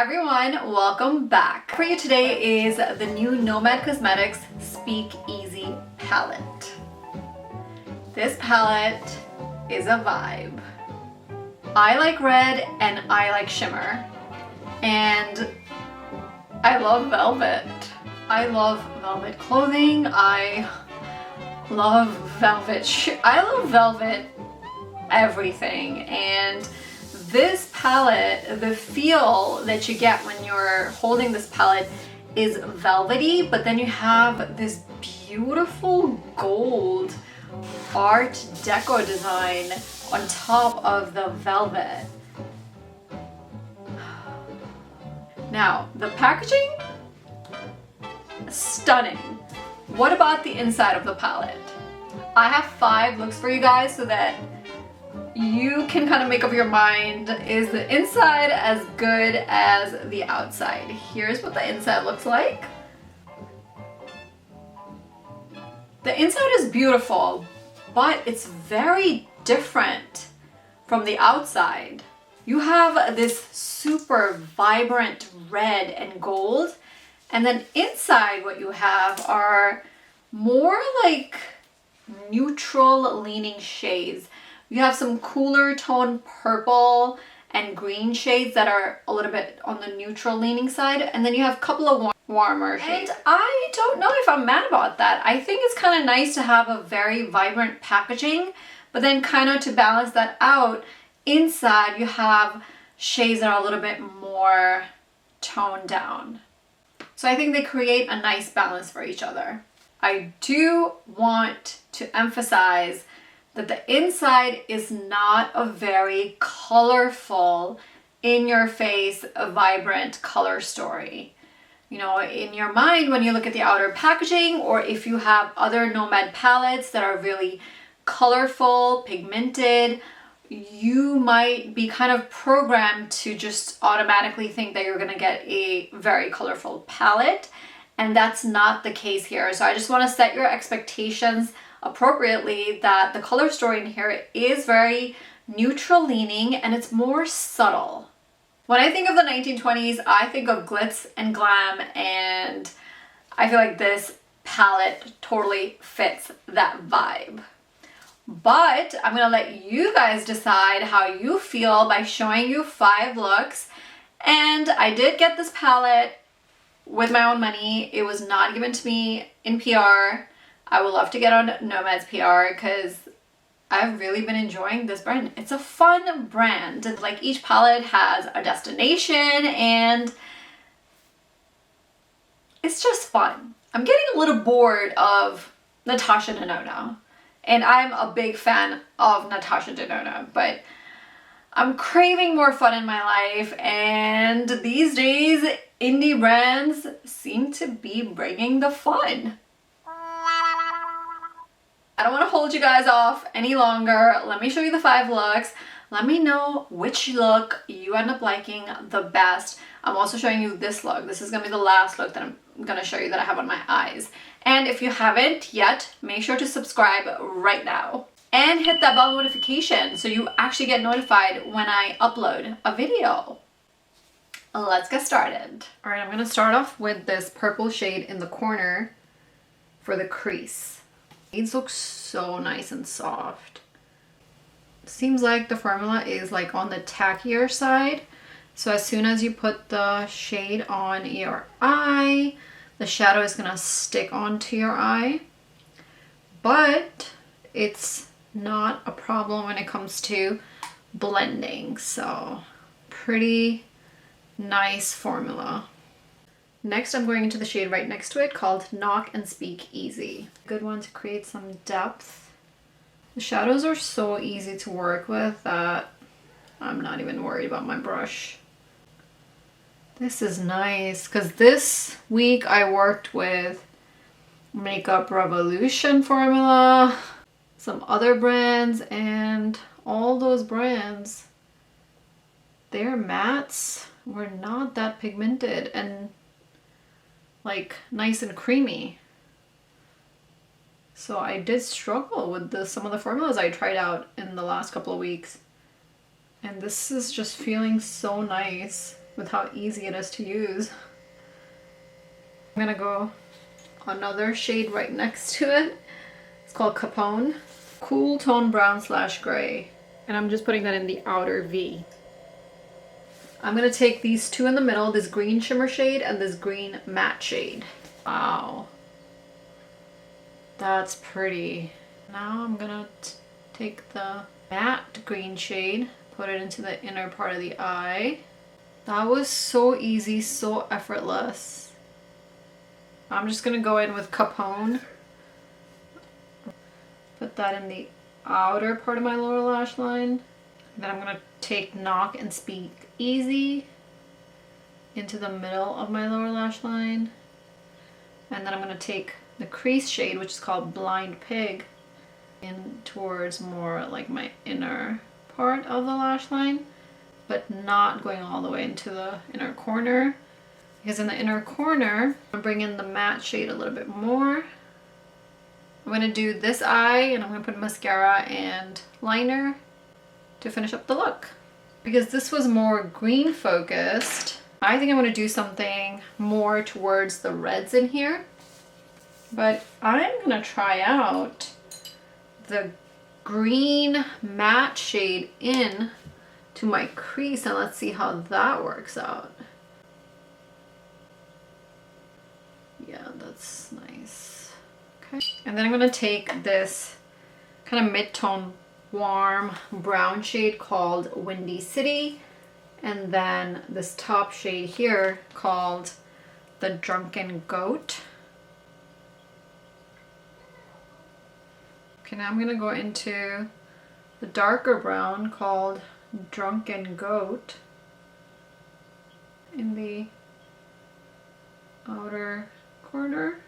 everyone, welcome back. For you today is the new Nomad Cosmetics Speakeasy palette. This palette is a vibe. I like red and I like shimmer, and I love velvet. I love velvet clothing. I love velvet everything, and this palette, the feel that you get when you're holding this palette is velvety, but then you have this beautiful gold art deco design on top of the velvet. Now, the packaging, stunning. What about the inside of the palette? I have 5 looks for you guys so that you can kind of make up your mind, is the inside as good as the outside? Here's what the inside looks like. The inside is beautiful, but it's very different from the outside. You have this super vibrant red and gold, and then inside what you have are more like neutral leaning shades. You have some cooler tone purple and green shades that are a little bit on the neutral leaning side, and then you have a couple of warmer shades. And I don't know if I'm mad about that. I think it's kind of nice to have a very vibrant packaging, but then kind of to balance that out, inside you have shades that are a little bit more toned down. So I think they create a nice balance for each other. I do want to emphasize that the inside is not a very colorful, in-your-face, vibrant color story. You know, in your mind when you look at the outer packaging, or if you have other Nomad palettes that are really colorful, pigmented, you might be kind of programmed to just automatically think that you're gonna get a very colorful palette, and that's not the case here. So I just wanna set your expectations appropriately that the color story in here is very neutral leaning and it's more subtle. When I think of the 1920s, I think of glitz and glam, and I feel like this palette totally fits that vibe. But I'm gonna let you guys decide how you feel by showing you 5 looks. And I did get this palette with my own money. It was not given to me in PR. I would love to get on Nomad's PR because I've really been enjoying this brand. It's a fun brand. Like, each palette has a destination and it's just fun. I'm getting a little bored of Natasha Denona, and I'm a big fan of Natasha Denona, but I'm craving more fun in my life, and these days indie brands seem to be bringing the fun. I don't want to hold you guys off any longer. Let me show you the 5 looks. Let me know which look you end up liking the best. I'm also showing you this look. This is going to be the last look that I'm going to show you that I have on my eyes. And if you haven't yet, make sure to subscribe right now. And hit that bell notification so you actually get notified when I upload a video. Let's get started. All right, I'm going to start off with this purple shade in the corner for the crease. These look so nice and soft. Seems like the formula is like on the tackier side. So as soon as you put the shade on your eye, the shadow is gonna stick onto your eye. But it's not a problem when it comes to blending. So pretty nice formula. Next, I'm going into the shade right next to it called Knock and Speak Easy. Good one to create some depth. The shadows are so easy to work with that I'm not even worried about my brush. This is nice because this week I worked with Makeup Revolution formula, some other brands, and all those brands, their mattes were not that pigmented and like nice and creamy. So I did struggle with some of the formulas I tried out in the last couple of weeks. And this is just feeling so nice. with how easy it is to use. I'm gonna go another shade right next to it. It's called Capone. Cool tone brown slash gray. And I'm just putting that in the outer V. I'm gonna take these two in the middle, this green shimmer shade and this green matte shade. Wow. That's pretty. Now I'm gonna take the matte green shade, put it into the inner part of the eye. That was so easy, so effortless. I'm just gonna go in with Capone. Put that in the outer part of my lower lash line. Then I'm gonna take Knock and Speak Easy into the middle of my lower lash line. And then I'm gonna take the crease shade, which is called Blind Pig, in towards more like my inner part of the lash line, but not going all the way into the inner corner. Because in the inner corner, I'm gonna bring in the matte shade a little bit more. I'm gonna do this eye and I'm gonna put mascara and liner to finish up the look. Because this was more green focused, I think I'm gonna do something more towards the reds in here. But I'm gonna try out the green matte shade in to my crease and let's see how that works out. Yeah, that's nice. Okay. And then I'm gonna take this kind of mid-tone warm brown shade called Windy City, and then this top shade here called the Drunken Goat. Okay, now I'm gonna go into the darker brown called Drunken Goat in the outer corner.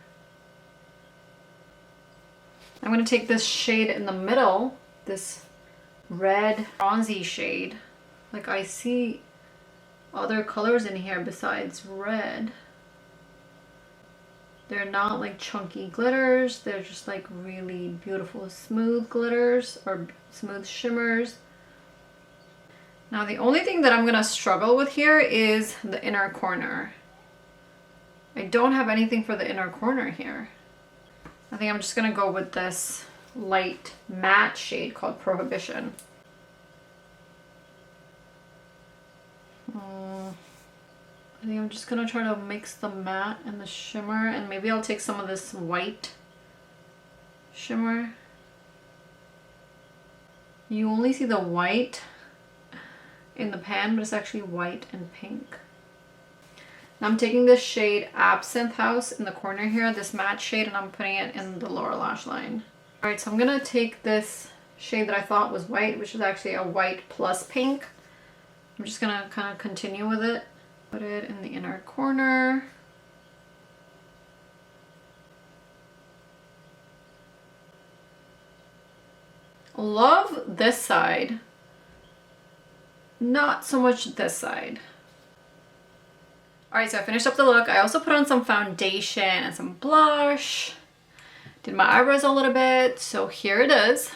I'm gonna take this shade in the middle, this red bronzy shade. Like I see other colors in here besides red. They're not like chunky glitters, they're just like really beautiful smooth glitters or smooth shimmers. Now the only thing that I'm gonna struggle with here is the inner corner. I don't have anything for the inner corner here. I think I'm just gonna go with this light matte shade called Prohibition. I think I'm just gonna try to mix the matte and the shimmer, and maybe I'll take some of this white shimmer. You only see the white in the pan, but it's actually white and pink. Now I'm taking this shade Absinthe House in the corner here, this matte shade, and I'm putting it in the lower lash line. Alright, so I'm gonna take this shade that I thought was white, which is actually a white plus pink. I'm just gonna kind of continue with it. Put it in the inner corner. Love this side. Not so much this side. Alright, so I finished up the look. I also put on some foundation and some blush. Did my eyebrows a little bit. So here it is.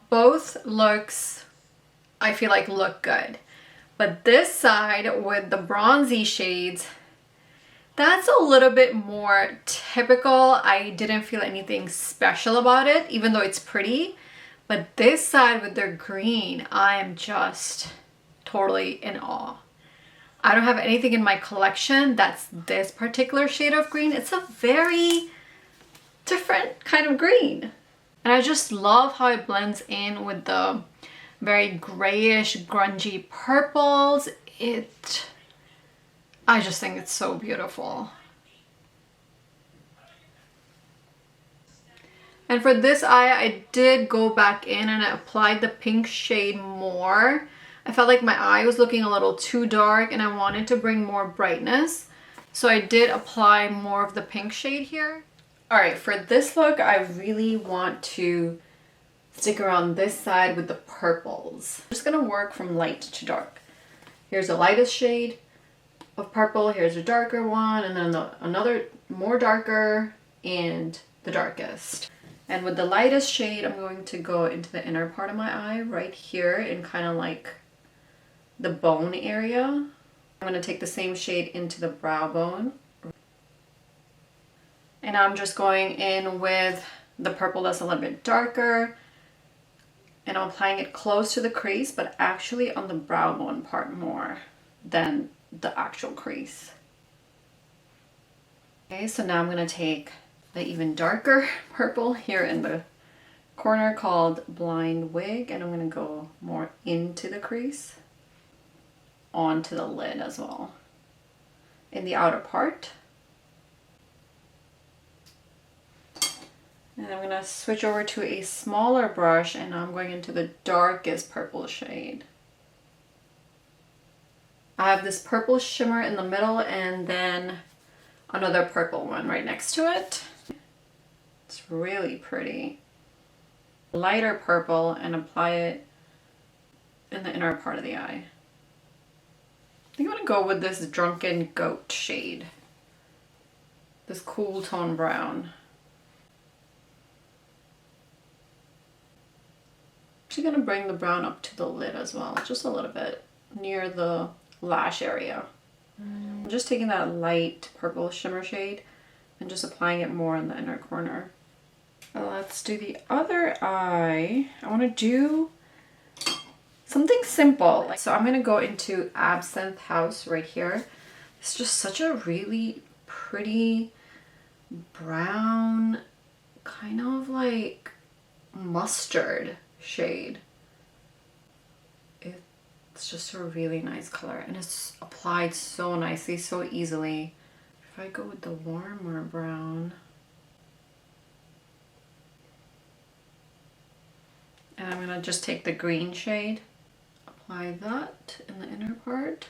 Both looks, I feel like, look good. But this side with the bronzy shades, that's a little bit more typical. I didn't feel anything special about it, even though it's pretty. But this side with their green, I am just totally in awe. I don't have anything in my collection that's this particular shade of green. It's a very different kind of green. And I just love how it blends in with the very grayish, grungy purples. I just think it's so beautiful. And for this eye, I did go back in and I applied the pink shade more. I felt like my eye was looking a little too dark and I wanted to bring more brightness. So I did apply more of the pink shade here. Alright, for this look, I really want to stick around this side with the purples. I'm just going to work from light to dark. Here's the lightest shade, of purple. Here's a darker one, and then another more darker, and the darkest. And with the lightest shade, I'm going to go into the inner part of my eye right here in kind of like the bone area. I'm going to take the same shade into the brow bone. And I'm just going in with the purple that's a little bit darker. And I'm applying it close to the crease, but actually on the brow bone part more than the actual crease. Okay, so now I'm going to take the even darker purple here in the corner called Blind Wig, and I'm going to go more into the crease, onto the lid as well, in the outer part. And I'm going to switch over to a smaller brush, and I'm going into the darkest purple shade. I have this purple shimmer in the middle and then another purple one right next to it. It's really pretty. Lighter purple, and apply it in the inner part of the eye. I think I'm going to go with this Drunken Goat shade. This cool tone brown. I'm going to bring the brown up to the lid as well, just a little bit, near the lash area. I'm just taking that light purple shimmer shade and just applying it more in the inner corner. Let's do the other eye. I want to do something simple. So I'm going to go into Absinthe House right here. It's just such a really pretty brown, kind of like mustard shade. It's just a really nice color, and it's applied so nicely, so easily. If I go with the warmer brown, and I'm gonna just take the green shade, apply that in the inner part.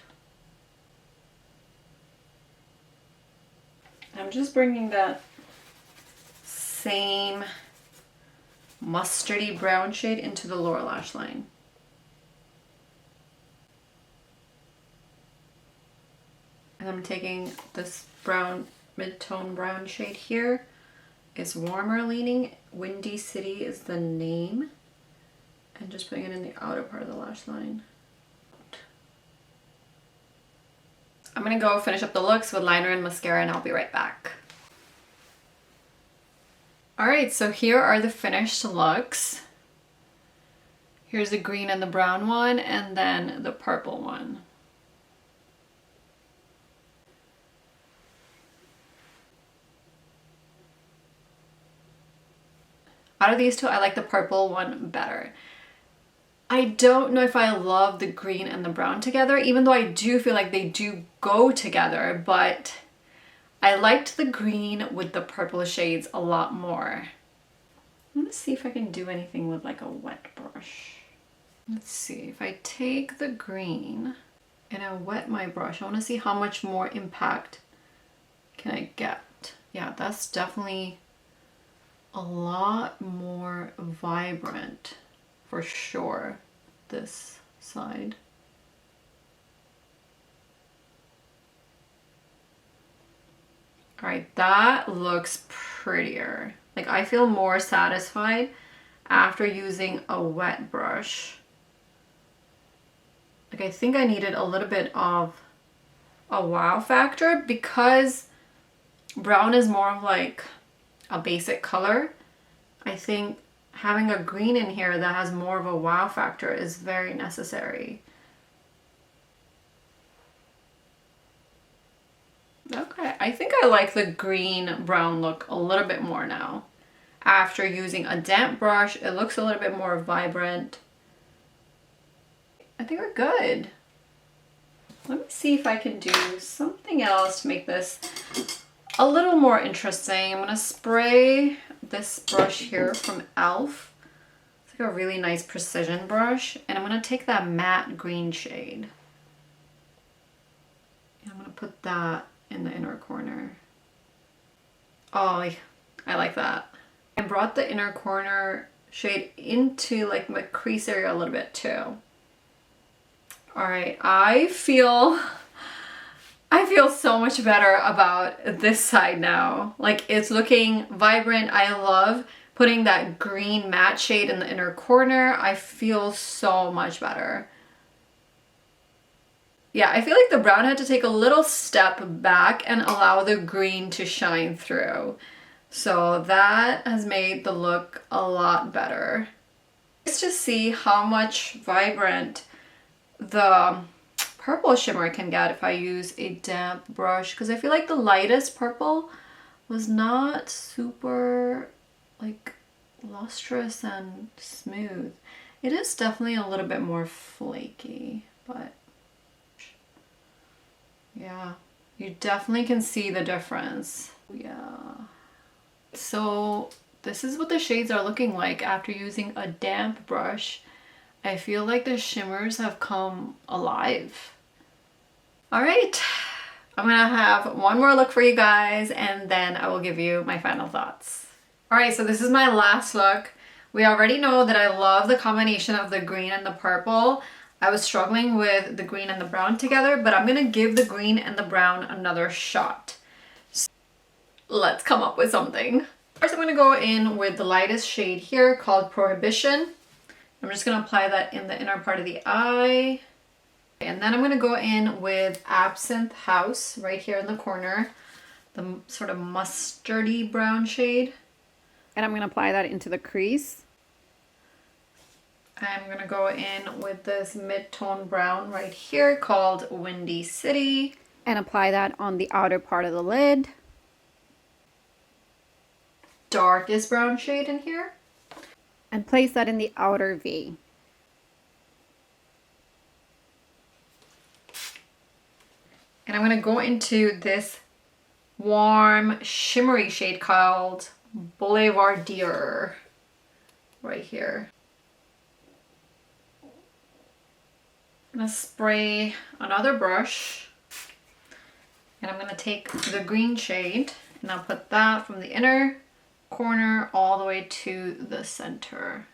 I'm just bringing that same mustardy brown shade into the lower lash line. And I'm taking this brown, mid-tone brown shade here. It's warmer leaning. Windy City is the name. And just putting it in the outer part of the lash line. I'm gonna go finish up the looks with liner and mascara, and I'll be right back. Alright, so here are the finished looks. Here's the green and the brown one, and then the purple one. Out of these two, I like the purple one better. I don't know if I love the green and the brown together, even though I do feel like they do go together, but I liked the green with the purple shades a lot more. I'm gonna see if I can do anything with like a wet brush. Let's see, if I take the green and I wet my brush, I wanna see how much more impact can I get. Yeah, that's definitely a lot more vibrant for sure, this side. All right, that looks prettier. Like, I feel more satisfied after using a wet brush. Like, I think I needed a little bit of a wow factor because brown is more of like a basic color. I think having a green in here that has more of a wow factor is very necessary. Okay, I think I like the green brown look a little bit more now. After using a damp brush, it looks a little bit more vibrant. I think we're good. Let me see if I can do something else to make this a little more interesting. I'm gonna spray this brush here from e.l.f. It's like a really nice precision brush, and I'm gonna take that matte green shade. And I'm gonna put that in the inner corner. Oh, I like that. I brought the inner corner shade into like my crease area a little bit too. All right, I feel I feel so much better about this side now. Like, it's looking vibrant. I love putting that green matte shade in the inner corner. I feel so much better. Yeah, I feel like the brown had to take a little step back and allow the green to shine through. So that has made the look a lot better. Just to see how much vibrant the purple shimmer can get if I use a damp brush, because I feel like the lightest purple was not super like lustrous and smooth. It is definitely a little bit more flaky, but yeah, you definitely can see the difference. Yeah. So this is what the shades are looking like after using a damp brush. I feel like the shimmers have come alive. All right, I'm gonna have one more look for you guys and then I will give you my final thoughts. All right, so this is my last look. We already know that I love the combination of the green and the purple. I was struggling with the green and the brown together, but I'm gonna give the green and the brown another shot. So let's come up with something. First, I'm gonna go in with the lightest shade here called Prohibition. I'm just gonna apply that in the inner part of the eye. And then I'm gonna go in with Absinthe House right here in the corner, the sort of mustardy brown shade. And I'm gonna apply that into the crease. I'm gonna go in with this mid-tone brown right here called Windy City. And apply that on the outer part of the lid. Darkest brown shade in here. And place that in the outer V. And I'm gonna go into this warm, shimmery shade called Boulevardier right here. I'm gonna spray another brush and I'm gonna take the green shade and I'll put that from the inner corner all the way to the center.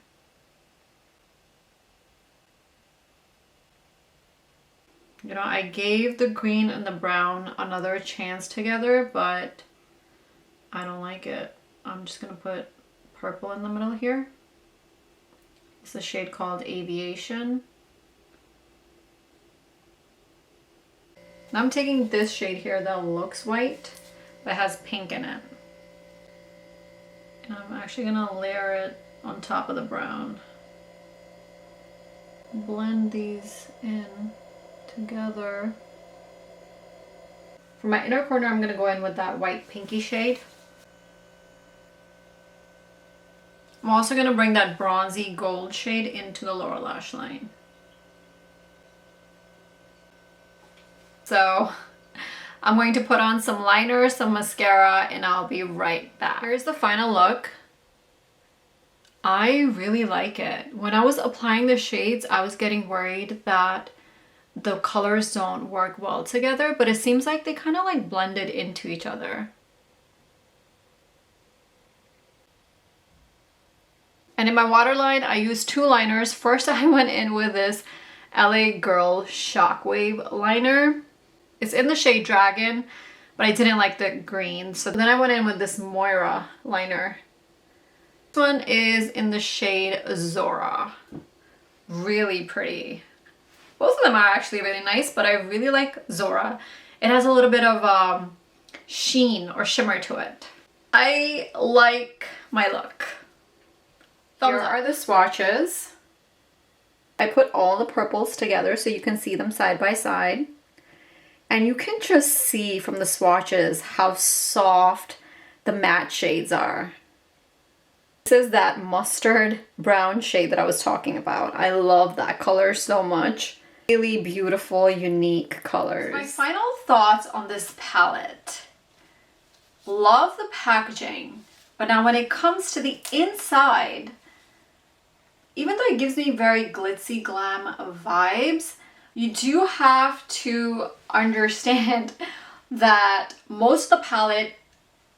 You know, I gave the green and the brown another chance together, but I don't like it. I'm just gonna put purple in the middle here. It's a shade called Aviation. Now I'm taking this shade here that looks white, but has pink in it. And I'm actually gonna layer it on top of the brown. Blend these in together. For my inner corner, I'm gonna go in with that white pinky shade. I'm also gonna bring that bronzy gold shade into the lower lash line. So I'm going to put on some liner, some mascara, and I'll be right back. Here's the final look. I really like it. When I was applying the shades, I was getting worried that the colors don't work well together, but it seems like they kind of like blended into each other. And in my waterline, I used two liners. First, I went in with this LA Girl Shockwave liner. It's in the shade Dragon, but I didn't like the green. So then I went in with this Moira liner. This one is in the shade Zora. Really pretty. Both of them are actually really nice, but I really like Zora. It has a little bit of sheen or shimmer to it. I like my look. Here are the swatches. I put all the purples together so you can see them side by side. And you can just see from the swatches how soft the matte shades are. This is that mustard brown shade that I was talking about. I love that color so much. Really beautiful, unique colors. My final thoughts on this palette. Love the packaging, but now when it comes to the inside, even though it gives me very glitzy glam vibes, you do have to understand that most of the palette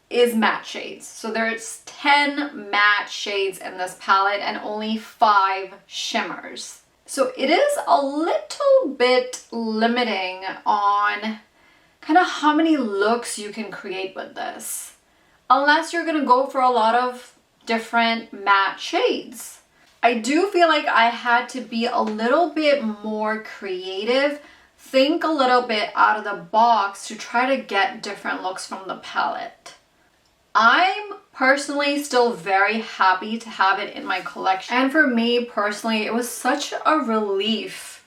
is matte shades. So there's 10 matte shades in this palette and only 5 shimmers. So it is a little bit limiting on kind of how many looks you can create with this. Unless you're gonna go for a lot of different matte shades. I do feel like I had to be a little bit more creative, think a little bit out of the box to try to get different looks from the palette. I'm personally still very happy to have it in my collection. And for me personally, it was such a relief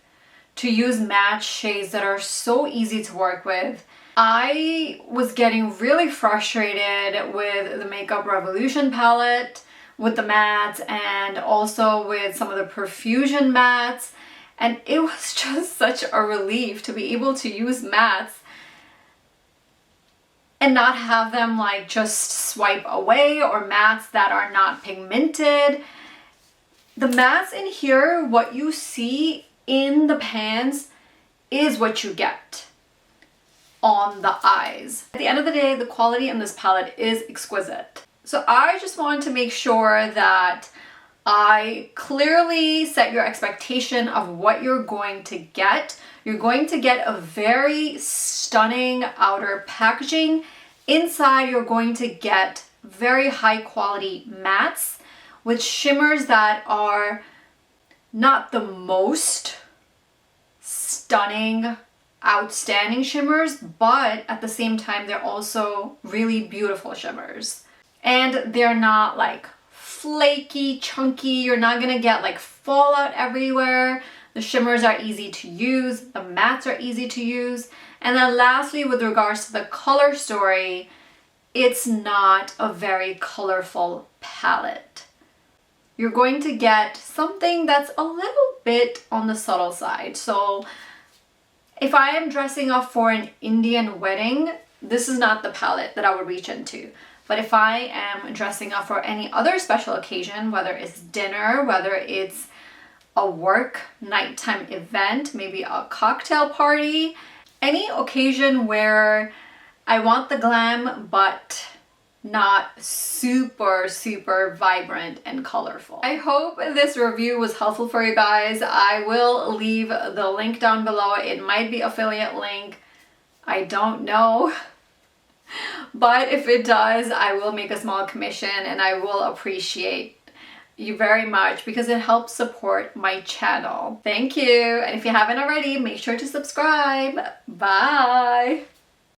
to use matte shades that are so easy to work with. I was getting really frustrated with the Makeup Revolution palette, with the mattes, and also with some of the Profusion mattes. And it was just such a relief to be able to use mattes and not have them like just swipe away, or mattes that are not pigmented. The mattes in here, what you see in the pans is what you get on the eyes. At the end of the day, the quality in this palette is exquisite. So I just wanted to make sure that I clearly set your expectation of what you're going to get. You're going to get a very stunning outer packaging. Inside, you're going to get very high quality mattes with shimmers that are not the most stunning, outstanding shimmers, but at the same time, they're also really beautiful shimmers. And they're not like flaky, chunky. You're not gonna get like fallout everywhere. The shimmers are easy to use. The mattes are easy to use. And then lastly, with regards to the color story, it's not a very colorful palette. You're going to get something that's a little bit on the subtle side. So if I am dressing up for an Indian wedding, this is not the palette that I would reach into. But if I am dressing up for any other special occasion, whether it's dinner, whether it's a work nighttime event, maybe a cocktail party, any occasion where I want the glam but not super vibrant and colorful. I hope this review was helpful for you guys. I will leave the link down below. It might be affiliate link. I don't know. But if it does, I will make a small commission, and I will appreciate you very much because it helps support my channel. Thank you. And if you haven't already, make sure to subscribe. Bye.